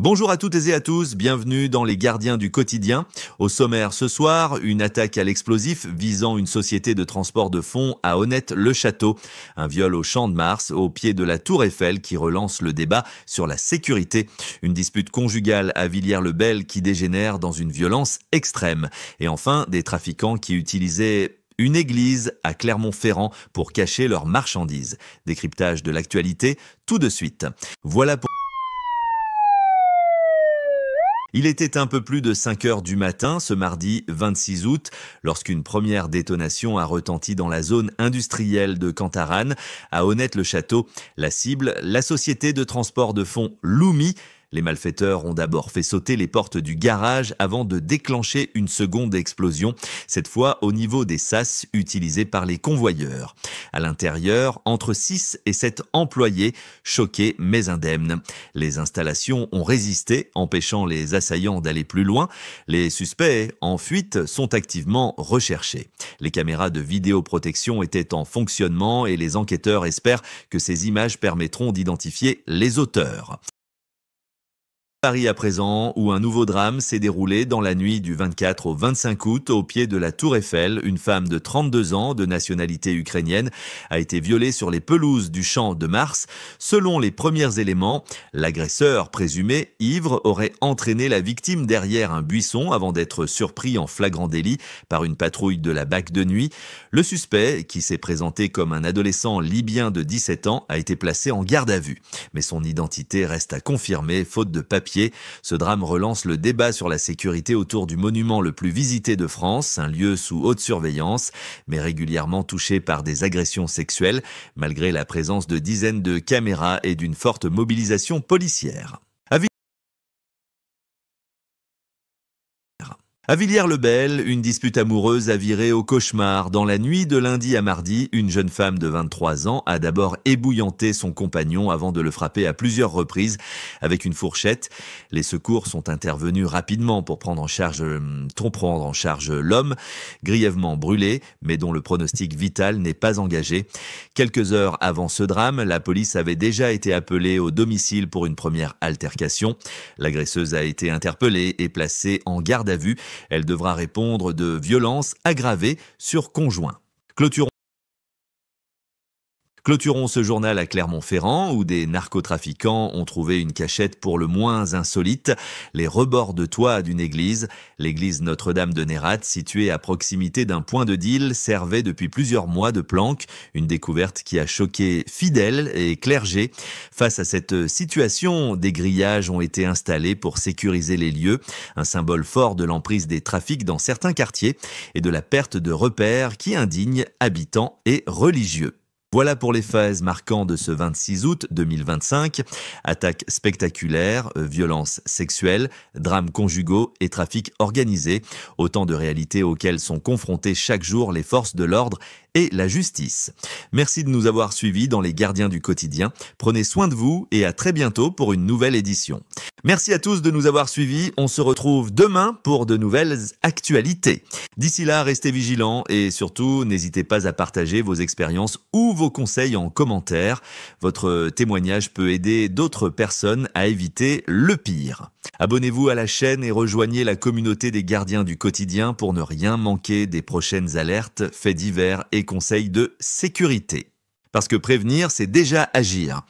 Bonjour à toutes et à tous, bienvenue dans les Gardiens du quotidien. Au sommaire ce soir, une attaque à l'explosif visant une société de transport de fonds à Honnête-le-Château. Un viol au Champ de Mars, au pied de la Tour Eiffel qui relance le débat sur la sécurité. Une dispute conjugale à Villiers-le-Bel qui dégénère dans une violence extrême. Et enfin, des trafiquants qui utilisaient une église à Clermont-Ferrand pour cacher leurs marchandises. Décryptage de l'actualité, tout de suite. Voilà pour... Il était un peu plus de 5 heures du matin, ce mardi 26 août, lorsqu'une première détonation a retenti dans la zone industrielle de Cantarane, à Honnête-le-Château. La cible, la société de transport de fonds Lumi. Les malfaiteurs ont d'abord fait sauter les portes du garage avant de déclencher une seconde explosion, cette fois au niveau des sas utilisés par les convoyeurs. À l'intérieur, entre 6 et 7 employés, choqués mais indemnes. Les installations ont résisté, empêchant les assaillants d'aller plus loin. Les suspects en fuite sont activement recherchés. Les caméras de vidéoprotection étaient en fonctionnement et les enquêteurs espèrent que ces images permettront d'identifier les auteurs. Paris à présent, où un nouveau drame s'est déroulé dans la nuit du 24 au 25 août au pied de la Tour Eiffel. Une femme de 32 ans, de nationalité ukrainienne, a été violée sur les pelouses du Champ de Mars. Selon les premiers éléments, l'agresseur présumé, ivre, aurait entraîné la victime derrière un buisson avant d'être surpris en flagrant délit par une patrouille de la BAC de nuit. Le suspect, qui s'est présenté comme un adolescent libyen de 17 ans, a été placé en garde à vue. Mais son identité reste à confirmer, faute de papier. Ce drame relance le débat sur la sécurité autour du monument le plus visité de France, un lieu sous haute surveillance, mais régulièrement touché par des agressions sexuelles, malgré la présence de dizaines de caméras et d'une forte mobilisation policière. À Villiers-le-Bel, une dispute amoureuse a viré au cauchemar. Dans la nuit de lundi à mardi, une jeune femme de 23 ans a d'abord ébouillanté son compagnon avant de le frapper à plusieurs reprises avec une fourchette. Les secours sont intervenus rapidement pour prendre en charge l'homme, grièvement brûlé, mais dont le pronostic vital n'est pas engagé. Quelques heures avant ce drame, la police avait déjà été appelée au domicile pour une première altercation. L'agresseuse a été interpellée et placée en garde à vue. Elle devra répondre de violences aggravées sur conjoint. Clôturons ce journal à Clermont-Ferrand où des narcotrafiquants ont trouvé une cachette pour le moins insolite, les rebords de toit d'une église. L'église Notre-Dame de Nérat, située à proximité d'un point de deal, servait depuis plusieurs mois de planque, une découverte qui a choqué fidèles et clergés. Face à cette situation, des grillages ont été installés pour sécuriser les lieux, un symbole fort de l'emprise des trafics dans certains quartiers et de la perte de repères qui indignent habitants et religieux. Voilà pour les faits marquants de ce 26 août 2025. Attaques spectaculaires, violences sexuelles, drames conjugaux et trafics organisés. Autant de réalités auxquelles sont confrontées chaque jour les forces de l'ordre et la justice. Merci de nous avoir suivis dans les Gardiens du quotidien. Prenez soin de vous et à très bientôt pour une nouvelle édition. Merci à tous de nous avoir suivis. On se retrouve demain pour de nouvelles actualités. D'ici là, restez vigilants et surtout, n'hésitez pas à partager vos expériences ou vos conseils en commentaire. Votre témoignage peut aider d'autres personnes à éviter le pire. Abonnez-vous à la chaîne et rejoignez la communauté des Gardiens du quotidien pour ne rien manquer des prochaines alertes, faits divers et conseils de sécurité. Parce que prévenir, c'est déjà agir.